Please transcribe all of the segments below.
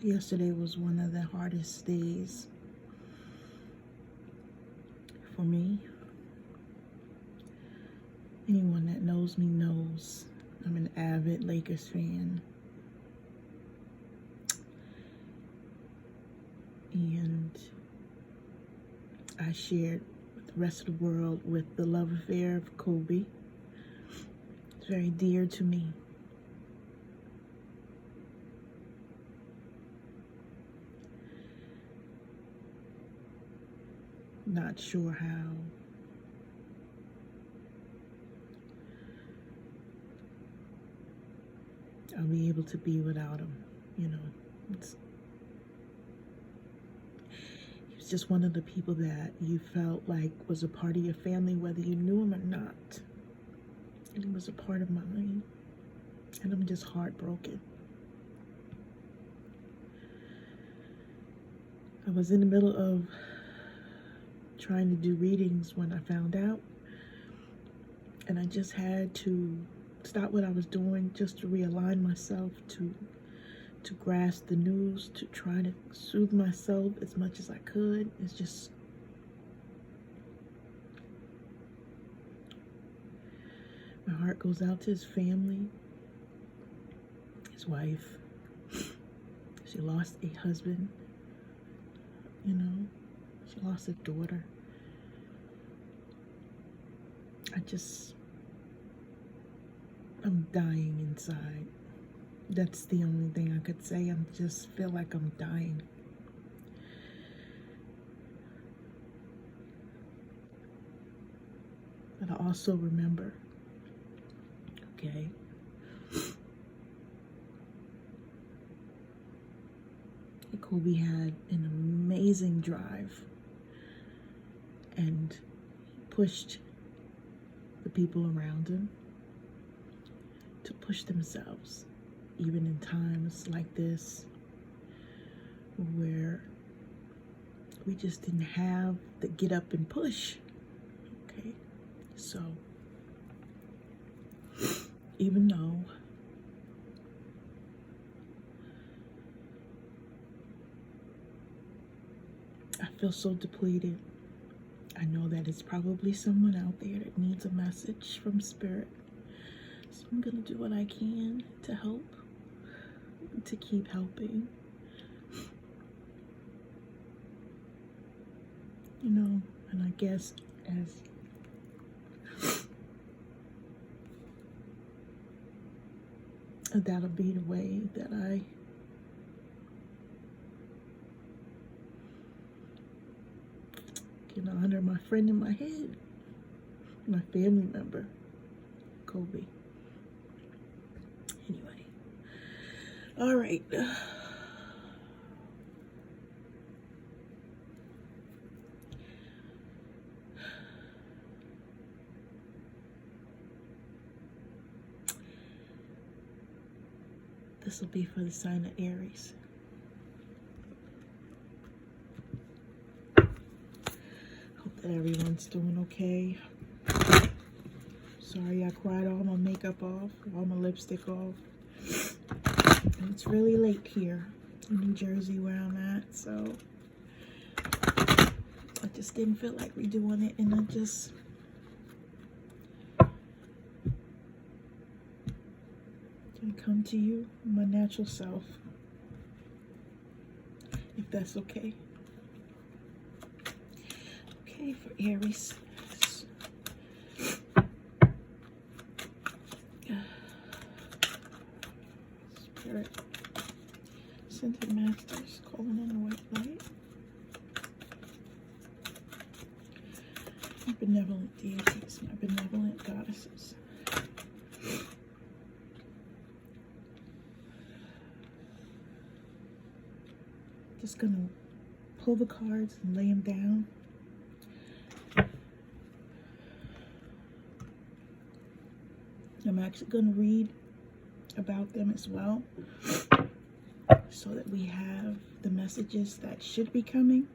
Yesterday was one of the hardest days for me. Anyone that knows me knows I'm an avid Lakers fan. And I shared with the rest of the world with the love affair of Kobe. It's very dear to me. Not sure how I'll be able to be without him. You know, he was just one of the people that you felt like was a part of your family, whether you knew him or not. And he was a part of mine. And I'm just heartbroken. I was in the middle of trying to do readings when I found out, and I just had to stop what I was doing just to realign myself, to grasp the news, to try to soothe myself as much as I could. It's just, my heart goes out to his family, his wife. She lost a husband, you know. She lost a daughter. I'm dying inside. That's the only thing I could say. I just feel like I'm dying. But I also remember, okay, Kobe had an amazing drive and pushed the people around him to push themselves, even in times like this where we just didn't have the get up and push. Okay, so even though I feel so depleted, I know that it's probably someone out there that needs a message from Spirit. So I'm gonna do what I can to help, to keep helping. You know, and I guess that'll be the way that I can honor my friend in my head, my family member, Kobe. Anyway, all right. This will be for the sign of Aries. Hope that everyone's doing okay. Sorry I cried all my makeup off, all my lipstick off. And it's really late here in New Jersey where I'm at, so I just didn't feel like redoing it, and I just gonna come to you, my natural self, if that's okay. Okay, for Aries. Spirit, Scented Masters, calling in the white light. My benevolent deities, my benevolent goddesses. Just gonna pull the cards and lay them down. I'm actually gonna read about them as well, so that we have the messages that should be coming.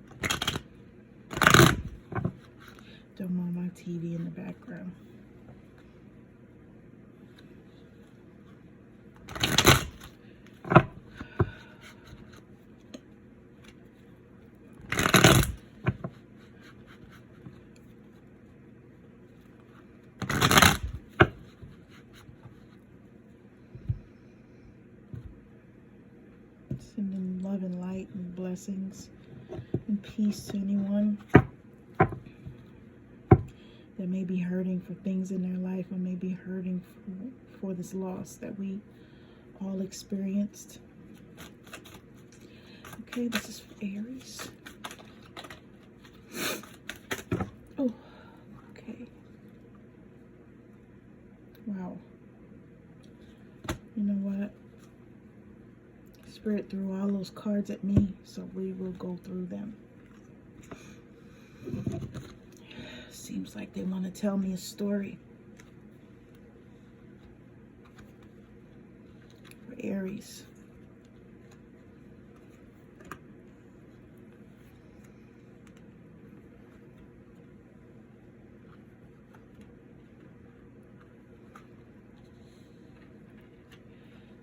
Don't mind my TV in the background. Sending love and light and blessings and peace to anyone that may be hurting for things in their life, or may be hurting for this loss that we all experienced. Okay, this is for Aries. Oh, okay. Wow. You know what? Spirit threw all those cards at me, so we will go through them. Seems like they want to tell me a story. For Aries.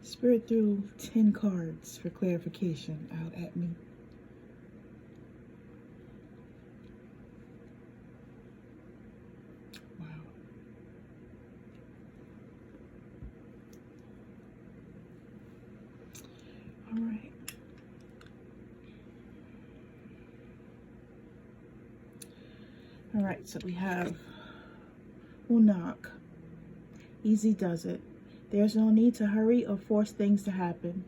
Spirit threw 10 cards for clarification out at me. Wow. All right. All right, so we have Unak. Easy does it. There's no need to hurry or force things to happen.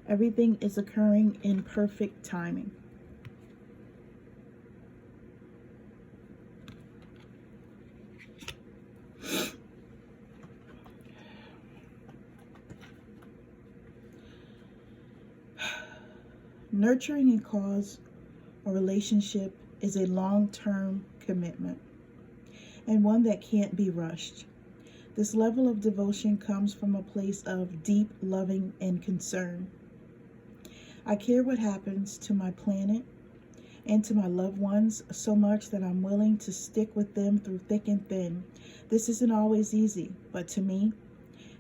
Everything is occurring in perfect timing. Nurturing a cause or relationship is a long-term commitment, and one that can't be rushed. This level of devotion comes from a place of deep loving and concern. I care what happens to my planet and to my loved ones so much that I'm willing to stick with them through thick and thin. This isn't always easy, but to me,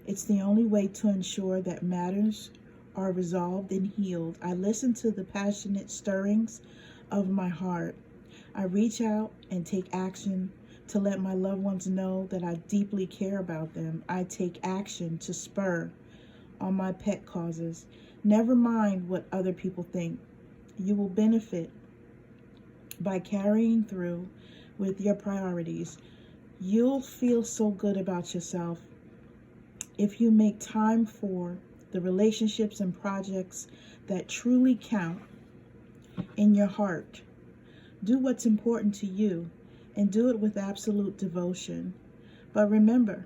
it's the only way to ensure that matters are resolved and healed. I listen to the passionate stirrings of my heart. I reach out and take action to let my loved ones know that I deeply care about them. I take action to spur on my pet causes. Never mind what other people think. You will benefit by carrying through with your priorities. You'll feel so good about yourself if you make time for the relationships and projects that truly count in your heart. Do what's important to you, and do it with absolute devotion. But remember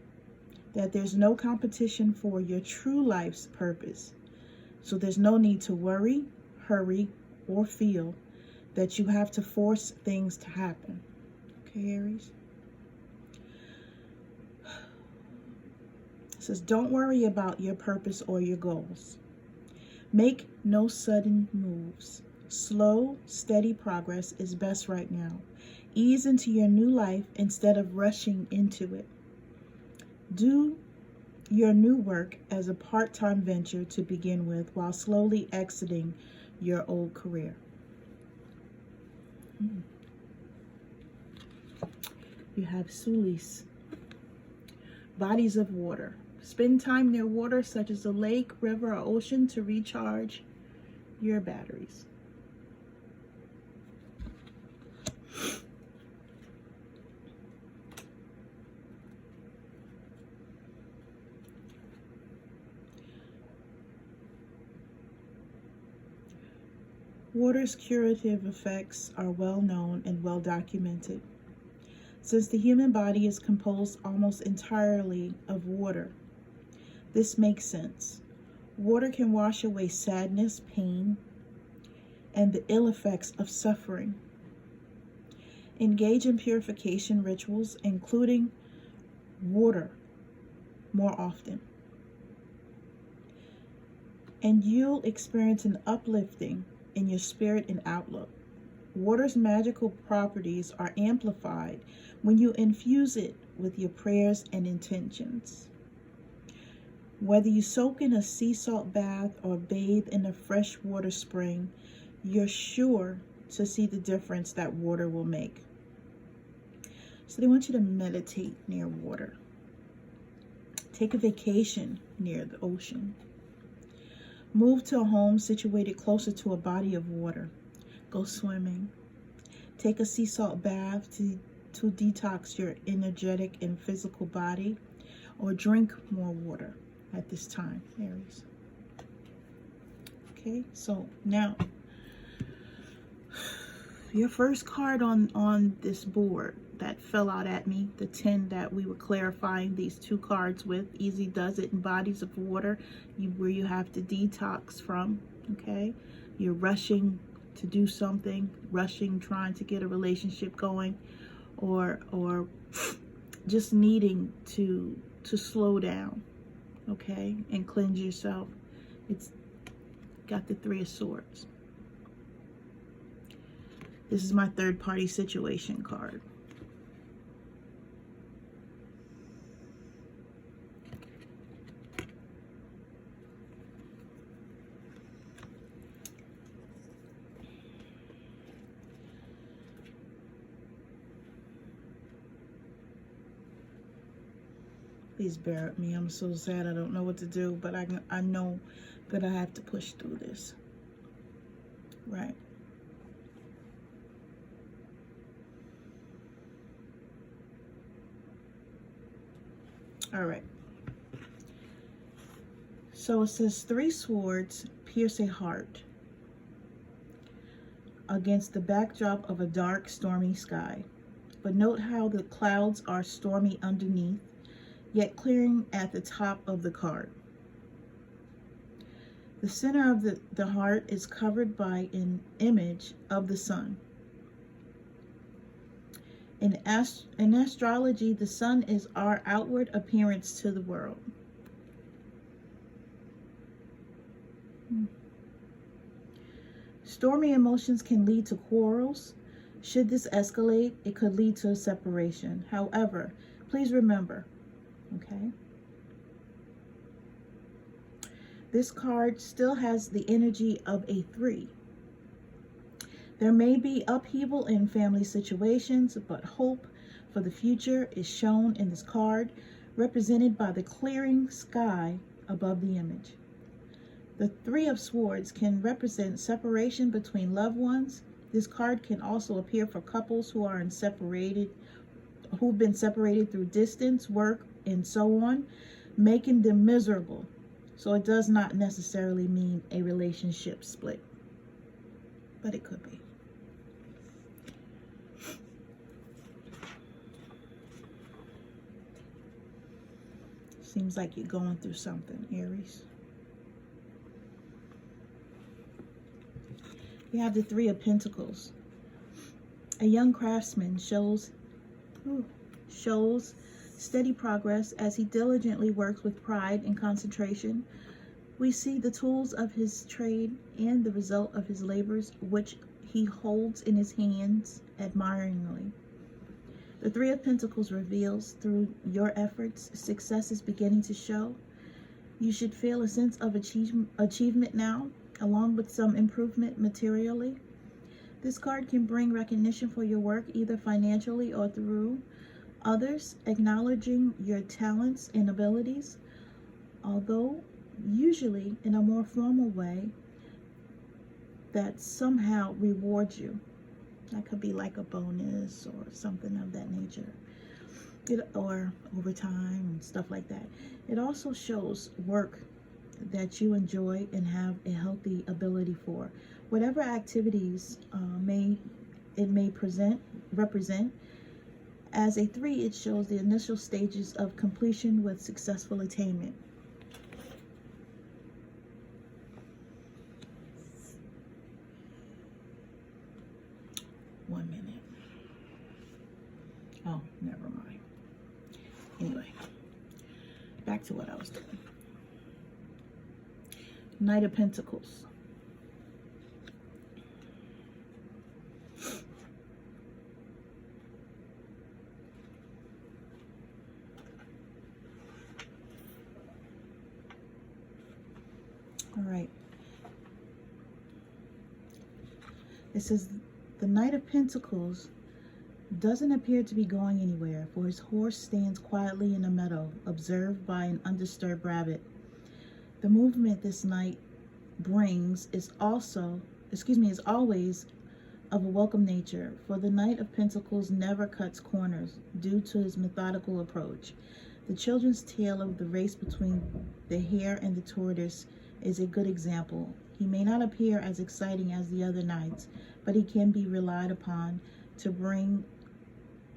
that there's no competition for your true life's purpose. So there's no need to worry, hurry, or feel that you have to force things to happen. Okay, Aries? It says, don't worry about your purpose or your goals. Make no sudden moves. Slow, steady progress is best right now. Ease into your new life instead of rushing into it. Do your new work as a part-time venture to begin with, while slowly exiting your old career. You have Sulis. Bodies of water. Spend time near water such as a lake, river, or ocean to recharge your batteries. Water's curative effects are well known and well documented. Since the human body is composed almost entirely of water, this makes sense. Water can wash away sadness, pain, and the ill effects of suffering. Engage in purification rituals, including water, more often, and you'll experience an uplifting in your spirit and outlook. Water's magical properties are amplified when you infuse it with your prayers and intentions. Whether you soak in a sea salt bath or bathe in a freshwater spring, you're sure to see the difference that water will make. So they want you to meditate near water. Take a vacation near the ocean. Move to a home situated closer to a body of water. Go swimming. Take a sea salt bath to detox your energetic and physical body, or drink more water at this time, Aries. Okay, so now your first card on this board that fell out at me, the 10 that we were clarifying these two cards with, easy does it in bodies of water, where you have to detox from, okay? You're rushing to do something, rushing, trying to get a relationship going, or just needing to slow down, okay, and cleanse yourself. It's got the 3 of Swords. This is my third party situation card. Please bear with me. I'm so sad. I don't know what to do, but I know that I have to push through this. Right. All right. So it says 3 swords pierce a heart against the backdrop of a dark, stormy sky. But note how the clouds are stormy underneath, yet clearing at the top of the card. The center of the heart is covered by an image of the sun. In astrology, the sun is our outward appearance to the world. Stormy emotions can lead to quarrels. Should this escalate, it could lead to a separation. However, please remember, okay, this card still has the energy of a 3. There may be upheaval in family situations, but hope for the future is shown in this card, represented by the clearing sky above the image. The 3 of Swords can represent separation between loved ones. This card can also appear for couples who've been separated through distance, work, and so on, making them miserable. So it does not necessarily mean a relationship split, but it could be. Seems like you're going through something, Aries. You have the 3 of Pentacles. A young craftsman shows steady progress as he diligently works with pride and concentration. We see the tools of his trade and the result of his labors, which he holds in his hands admiringly. The 3 of Pentacles reveals through your efforts, success is beginning to show. You should feel a sense of achievement now, along with some improvement materially. This card can bring recognition for your work, either financially or through others, acknowledging your talents and abilities, although usually in a more formal way that somehow rewards you. That could be like a bonus or something of that nature, or overtime and stuff like that. It also shows work that you enjoy and have a healthy ability for. Whatever activities it may represent. As a 3, it shows the initial stages of completion with successful attainment. One minute. Oh, never mind. Anyway, back to what I was doing. Knight of Pentacles. All right. It says the Knight of Pentacles doesn't appear to be going anywhere, for his horse stands quietly in a meadow, observed by an undisturbed rabbit. The movement this night brings is always of a welcome nature, for the Knight of Pentacles never cuts corners due to his methodical approach. The children's tale of the race between the hare and the tortoise is a good example. He may not appear as exciting as the other knights, but he can be relied upon to bring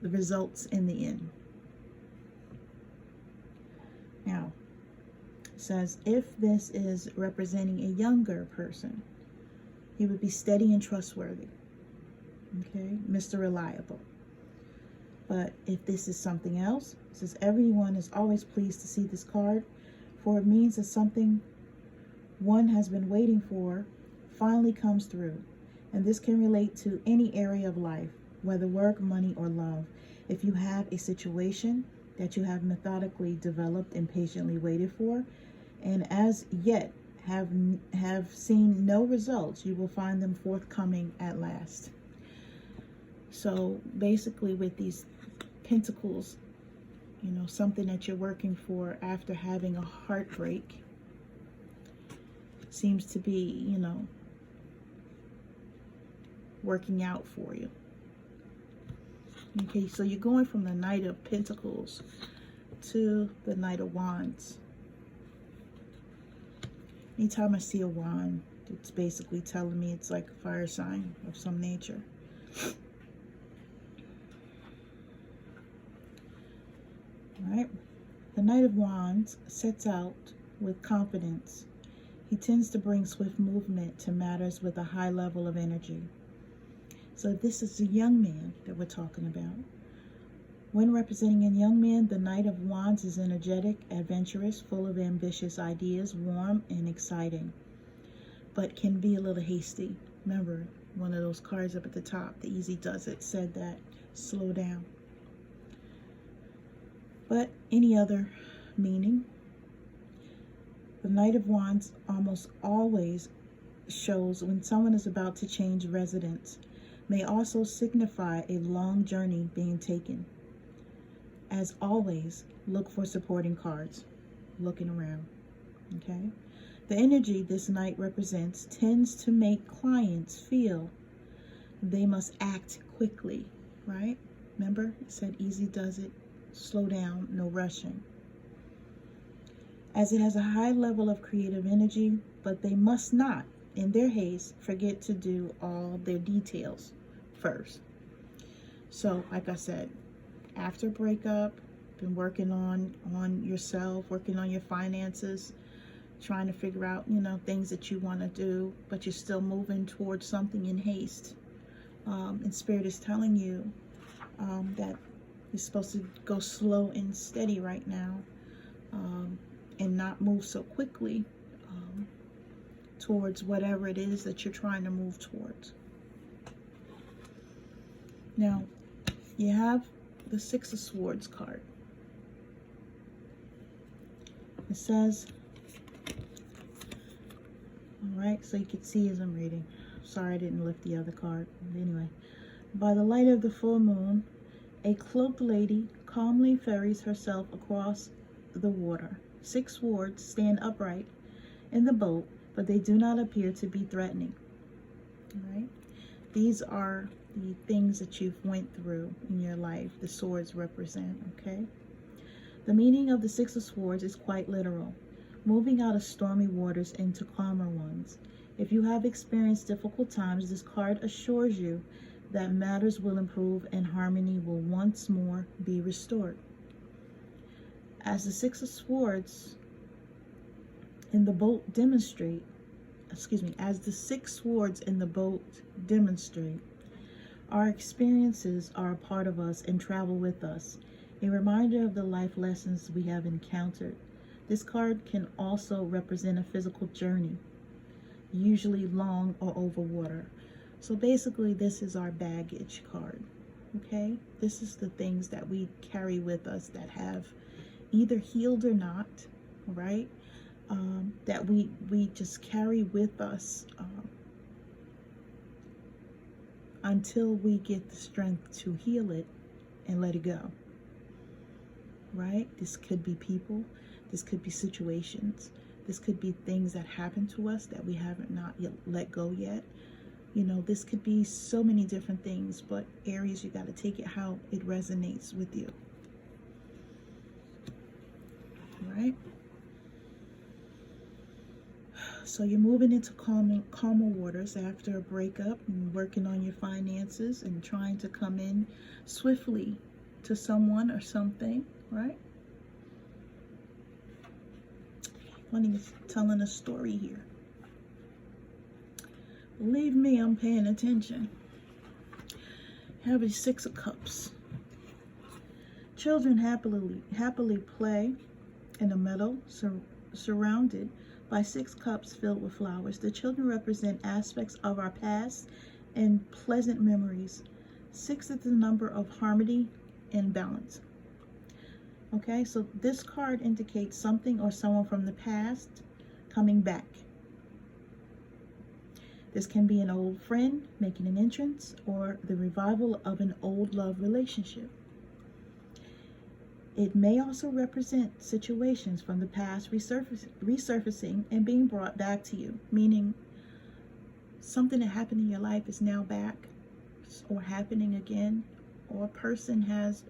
the results in the end. Now, it says, if this is representing a younger person, he would be steady and trustworthy. Okay, Mr. Reliable. But if this is something else, it says everyone is always pleased to see this card, for it means that something one has been waiting for finally comes through. And this can relate to any area of life, whether work, money, or love. If you have a situation that you have methodically developed and patiently waited for, and as yet have seen no results, you will find them forthcoming at last. So basically with these pentacles, you know, something that you're working for after having a heartbreak seems to be, you know, working out for you. Okay, so you're going from the Knight of Pentacles to the Knight of Wands. Anytime I see a wand, it's basically telling me it's like a fire sign of some nature. All right. The Knight of Wands sets out with confidence. He tends to bring swift movement to matters with a high level of energy. So this is a young man that we're talking about. When representing a young man, the Knight of Wands is energetic, adventurous, full of ambitious ideas, warm and exciting, but can be a little hasty. Remember, one of those cards up at the top, the Easy Does It, said that, slow down. But any other meaning, the Knight of Wands almost always shows when someone is about to change residence, may also signify a long journey being taken. As always, look for supporting cards, looking around, okay? The energy this Knight represents tends to make clients feel they must act quickly, right? Remember, it said Easy Does It, slow down, no rushing. As it has a high level of creative energy, but they must not, in their haste, forget to do all their details first. So, like I said, after breakup, been working on yourself, working on your finances, trying to figure out, you know, things that you want to do, but you're still moving towards something in haste. And Spirit is telling you that you're supposed to go slow and steady right now, and not move so quickly towards whatever it is that you're trying to move towards. Now, you have the Six of Swords card. It says, all right, so you can see as I'm reading. Sorry I didn't lift the other card. But anyway, by the light of the full moon, a cloaked lady calmly ferries herself across the water. Six swords stand upright in the boat, but they do not appear to be threatening. All right? These are the things that you've went through in your life, the swords represent, okay? The meaning of the Six of Swords is quite literal, moving out of stormy waters into calmer ones. If you have experienced difficult times, this card assures you that matters will improve and harmony will once more be restored. As the Six of Swords in the boat demonstrate, as the Six Swords in the boat demonstrate, our experiences are a part of us and travel with us, a reminder of the life lessons we have encountered. This card can also represent a physical journey, usually long or over water. So basically, this is our baggage card, okay? This is the things that we carry with us that have either healed or not, right? That we just carry with us until we get the strength to heal it and let it go, right? This could be people, this could be situations, This could be things that happen to us that we haven't not yet let go yet. You know, this could be so many different things, but Aries, you got to take it how it resonates with you. All right? So you're moving into calmer waters after a breakup and working on your finances and trying to come in swiftly to someone or something, right? Funny, telling a story here. Believe me, I'm paying attention. Have a 6 of Cups. Children happily play in a meadow surrounded by 6 cups filled with flowers. The children represent aspects of our past and pleasant memories. 6 is the number of harmony and balance. Okay, so this card indicates something or someone from the past coming back. This can be an old friend making an entrance or the revival of an old love relationship. It may also represent situations from the past resurfacing and being brought back to you, meaning something that happened in your life is now back or happening again, or a person has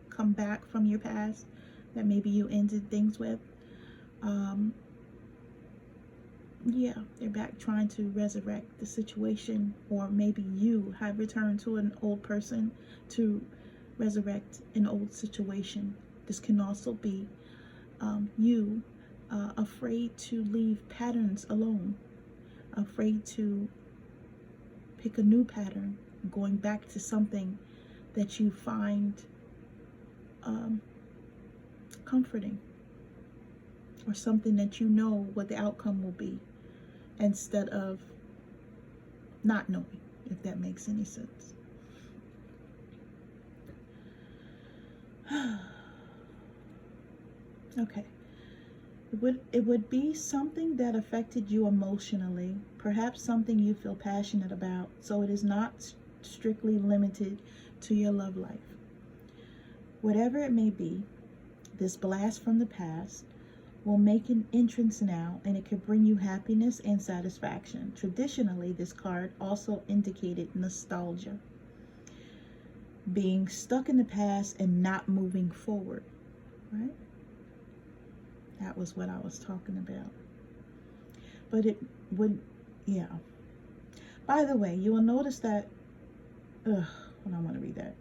come back from your past that maybe you ended things with. Yeah, they're back trying to resurrect the situation, or maybe you have returned to an old person to resurrect an old situation. This can also be you afraid to leave patterns alone, afraid to pick a new pattern, going back to something that you find comforting, or something that you know what the outcome will be, instead of not knowing, if that makes any sense. Okay. It would be something that affected you emotionally, perhaps something you feel passionate about, so it is not strictly limited to your love life. Whatever it may be, this blast from the past will make an entrance now, and it could bring you happiness and satisfaction. Traditionally, this card also indicated nostalgia, being stuck in the past and not moving forward, right? That was what I was talking about. But it would, yeah. By the way, you will notice that, I don't want to read that.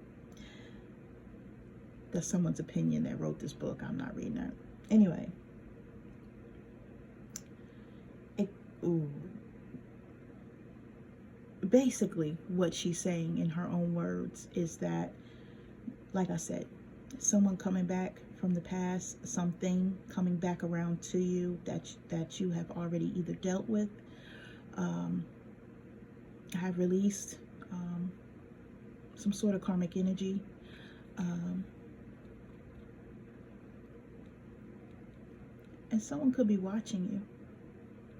That's someone's opinion that wrote this book. I'm not reading that. Anyway. Basically, what she's saying in her own words is that, like I said, someone coming back from the past, something coming back around to you that you have already either dealt with, have released some sort of karmic energy, and someone could be watching you.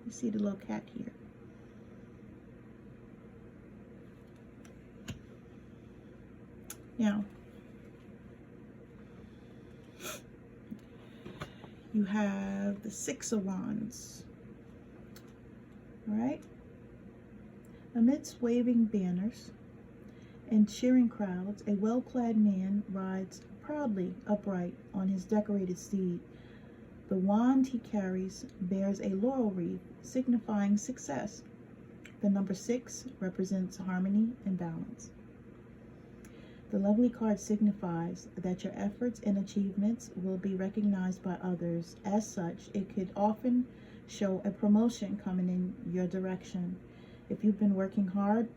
You see the little cat here. Now, you have the 6 of Wands. All right? Amidst waving banners and cheering crowds, a well-clad man rides proudly upright on his decorated steed. The wand he carries bears a laurel wreath, signifying success. The number 6 represents harmony and balance. The lovely card signifies that your efforts and achievements will be recognized by others. As such, it could often show a promotion coming in your direction. If you've been working hard,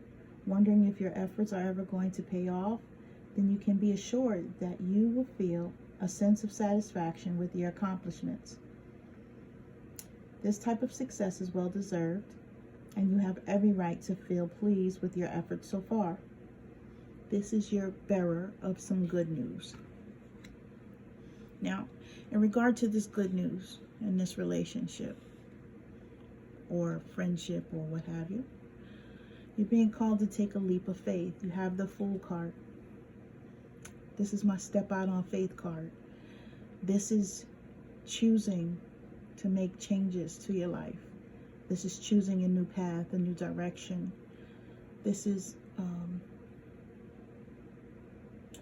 wondering if your efforts are ever going to pay off, then you can be assured that you will feel a sense of satisfaction with your accomplishments. This type of success is well deserved, and you have every right to feel pleased with your efforts so far. This is your bearer of some good news. Now, in regard to this good news in this relationship or friendship or what have you, you're being called to take a leap of faith. You have the Fool card. This is my step out on faith card. This is choosing to make changes to your life. This is choosing a new path, a new direction. This is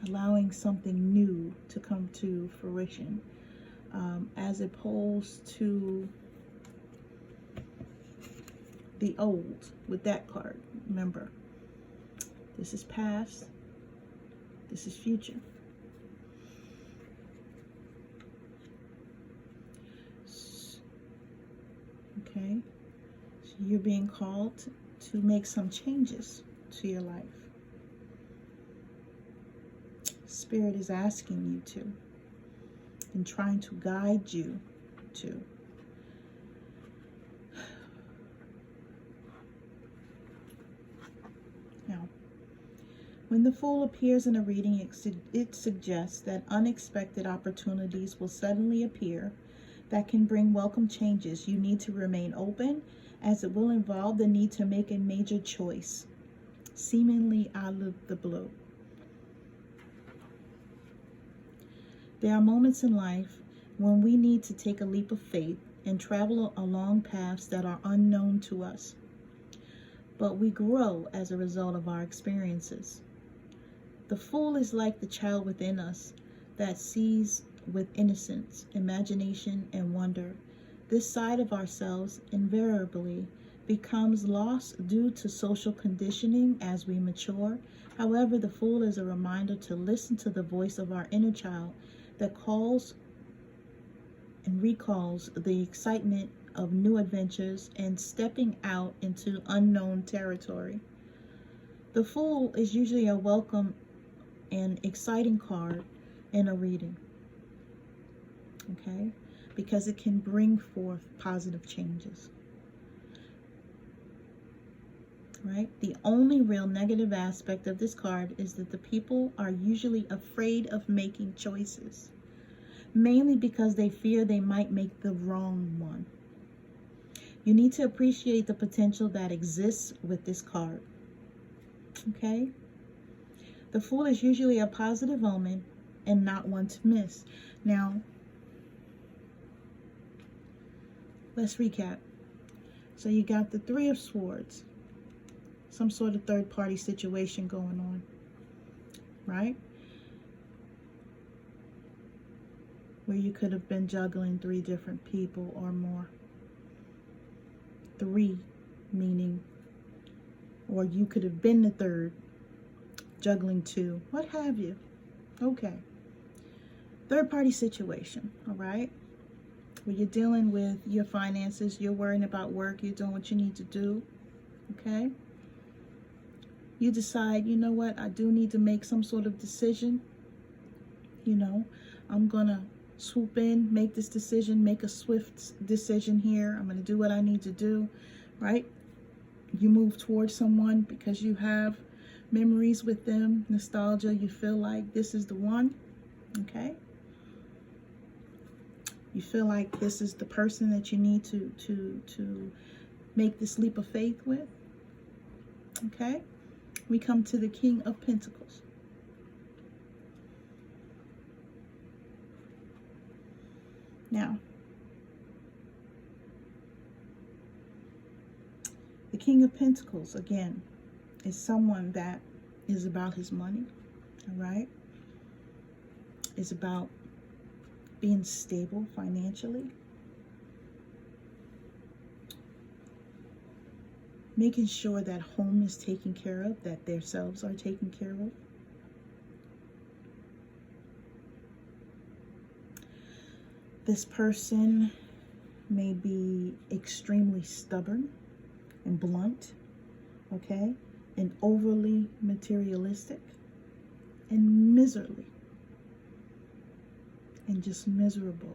allowing something new to come to fruition, as opposed to the old with that card. Remember, this is past, this is future. Okay, so you're being called to make some changes to your life. Spirit is asking you to, and trying to guide you to. Now, when the Fool appears in a reading, it suggests that unexpected opportunities will suddenly appear that can bring welcome changes. You need to remain open, as it will involve the need to make a major choice, seemingly out of the blue. There are moments in life when we need to take a leap of faith and travel along paths that are unknown to us. But we grow as a result of our experiences. The Fool is like the child within us that sees with innocence, imagination, and wonder. This side of ourselves invariably becomes lost due to social conditioning as we mature. However, the Fool is a reminder to listen to the voice of our inner child that calls and recalls the excitement of new adventures and stepping out into unknown territory. The Fool is usually a welcome and exciting card in a reading, okay, because it can bring forth positive changes. Right? The only real negative aspect of this card is that the people are usually afraid of making choices, mainly because they fear they might make the wrong one. You need to appreciate the potential that exists with this card. Okay? The Fool is usually a positive omen and not one to miss. Now, let's recap. So you got the Three of Swords. Some sort of third-party situation going on, right? Where you could have been juggling 3 different people or more. 3 meaning, or you could have been the third, juggling 2, what have you. Okay. Third-party situation, all right? Where you're dealing with your finances, you're worrying about work, you're doing what you need to do, okay? You decide, you know what, I do need to make some sort of decision. You know, I'm going to swoop in, make this decision, make a swift decision here. I'm going to do what I need to do, right? You move towards someone because you have memories with them, nostalgia. You feel like this is the one, okay? You feel like this is the person that you need to make this leap of faith with, okay? We come to the King of Pentacles. Now, the King of Pentacles, again, is someone that is about his money, all right? Is about being stable financially. Making sure that home is taken care of, that themselves are taken care of. This person may be extremely stubborn and blunt, okay? And overly materialistic and miserly. And just miserable.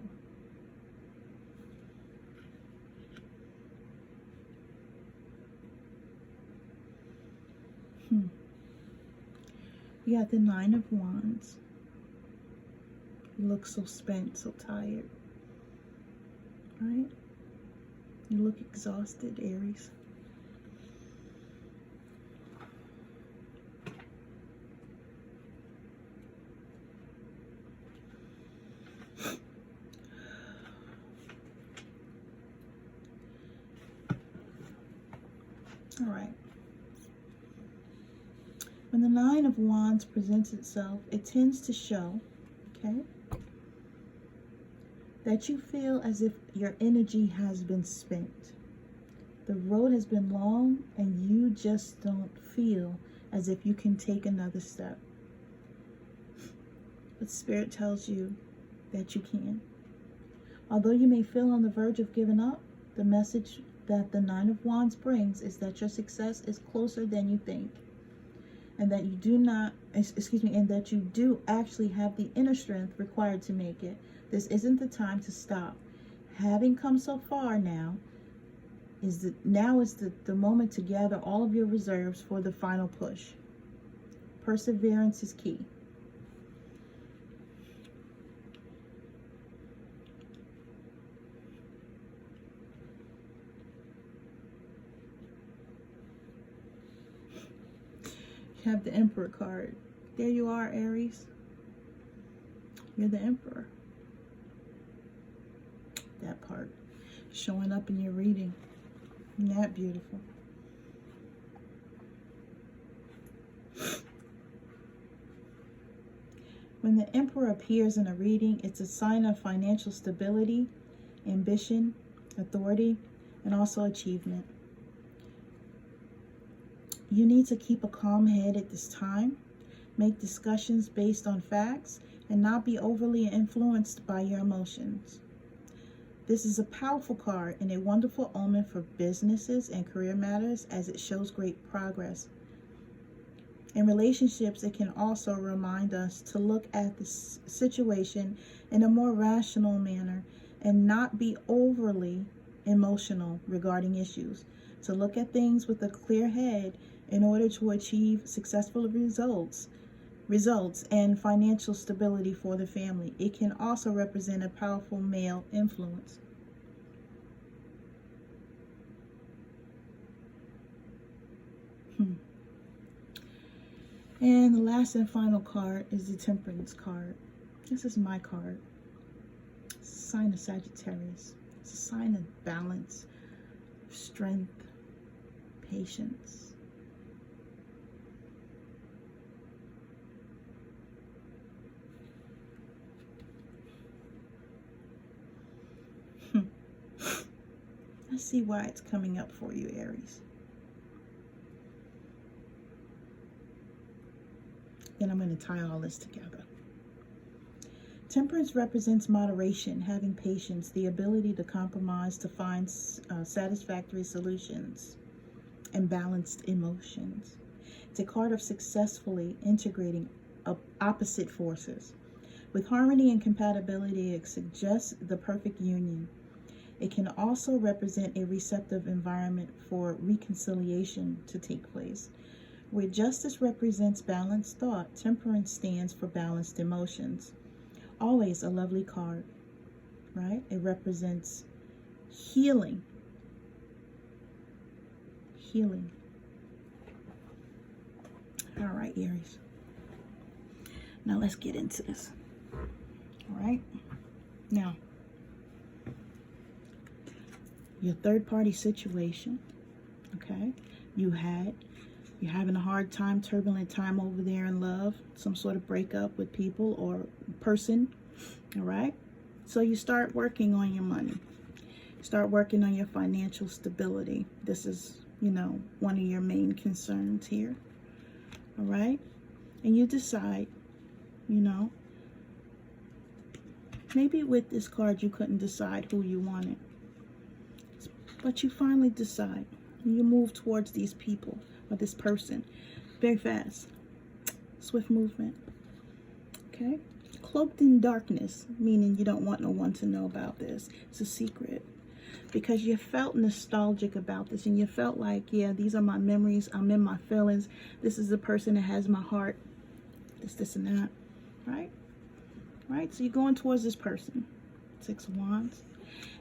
You got the Nine of Wands. You look so spent, so tired. Right? You look exhausted, Aries. All right. When the Nine of Wands presents itself, it tends to show, okay, that you feel as if your energy has been spent. The road has been long and you just don't feel as if you can take another step. But Spirit tells you that you can. Although you may feel on the verge of giving up, the message that the Nine of Wands brings is that your success is closer than you think. And that you do not, and that you do actually have the inner strength required to make it. This isn't the time to stop. Having come so far now is the moment to gather all of your reserves for the final push. Perseverance is key. You have the Emperor card. There you are, Aries. You're the Emperor. That part showing up in your reading. Isn't that beautiful? When the Emperor appears in a reading, it's a sign of financial stability, ambition, authority, and also achievement. You need to keep a calm head at this time, make discussions based on facts, and not be overly influenced by your emotions. This is a powerful card and a wonderful omen for businesses and career matters as it shows great progress. In relationships, it can also remind us to look at the situation in a more rational manner and not be overly emotional regarding issues. To look at things with a clear head in order to achieve successful results and financial stability for the family. It can also represent a powerful male influence. And the last and final card is the Temperance card. This is my card. It's a sign of Sagittarius. It's a sign of balance, strength, patience. Let's see why it's coming up for you, Aries. Then I'm going to tie all this together. Temperance represents moderation, having patience, the ability to compromise to find satisfactory solutions, and balanced emotions. It's a card of successfully integrating opposite forces. With harmony and compatibility, it suggests the perfect union. It can also represent a receptive environment for reconciliation to take place. Where justice represents balanced thought, temperance stands for balanced emotions. Always a lovely card, right? It represents healing. Healing. All right, Aries. Now let's get into this. All right. Now, your third party situation, okay? You're having a hard time, turbulent time over there in love, some sort of breakup with people or person, all right? So you start working on your money. Start working on your financial stability. This is, one of your main concerns here, all right? And you decide, maybe with this card you couldn't decide who you wanted. But you finally decide. You move towards these people or this person very fast. Swift movement. Okay? Cloaked in darkness, meaning you don't want no one to know about this. It's a secret. Because you felt nostalgic about this and you felt like, yeah, these are my memories. I'm in my feelings. This is the person that has my heart. This, and that. Right? Right? So you're going towards this person. 6 of Wands.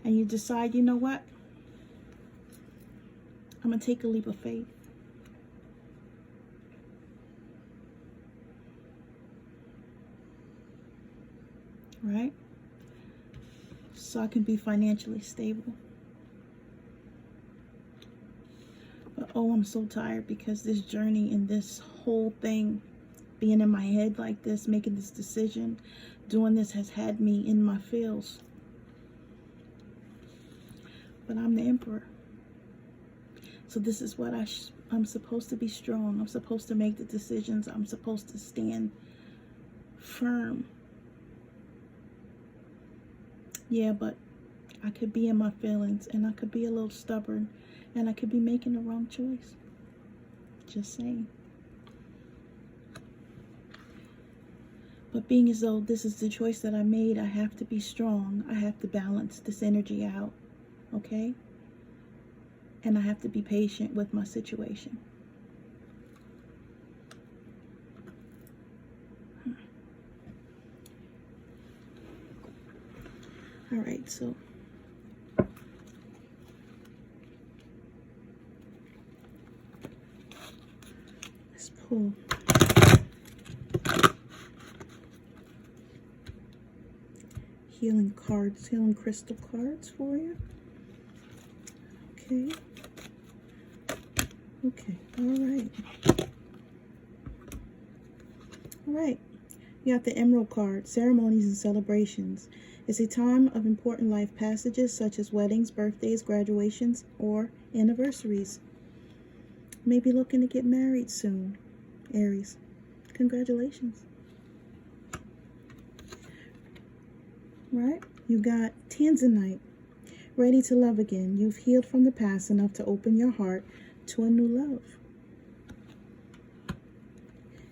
And you decide, you know what? I'm going to take a leap of faith. Right? So I can be financially stable. But oh, I'm so tired because this journey and this whole thing being in my head like this, making this decision, doing this has had me in my feels. But I'm the emperor. So this is what I'm supposed to be strong. I'm supposed to make the decisions. I'm supposed to stand firm. Yeah, but I could be in my feelings, and I could be a little stubborn, and I could be making the wrong choice. Just saying. But being as though this is the choice that I made, I have to be strong. I have to balance this energy out, okay? And I have to be patient with my situation. All right, so let's pull healing cards, healing crystal cards for you. Okay. Okay, all right. All right. You got the Emerald card, ceremonies and celebrations. It's a time of important life passages such as weddings, birthdays, graduations, or anniversaries. Maybe looking to get married soon, Aries. Congratulations. Right? You got Tanzanite, ready to love again. You've healed from the past enough to open your heart to a new love.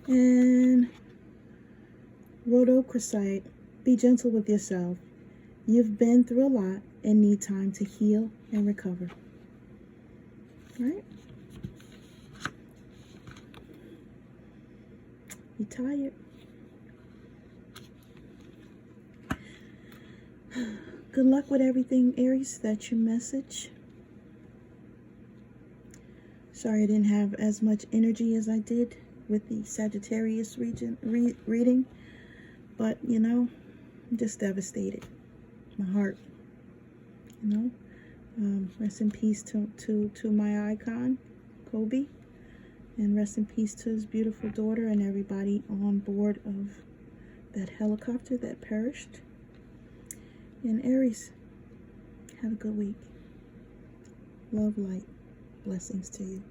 And Rhodochrosite, be gentle with yourself. You've been through a lot and need time to heal and recover. Right? You're tired. Good luck with everything, Aries. That's your message. Sorry I didn't have as much energy as I did with the Sagittarius reading. But, you know, I'm just devastated. My heart, you know. Rest in peace to my icon, Kobe. And rest in peace to his beautiful daughter and everybody on board of that helicopter that perished. And Aries, have a good week. Love, light, blessings to you.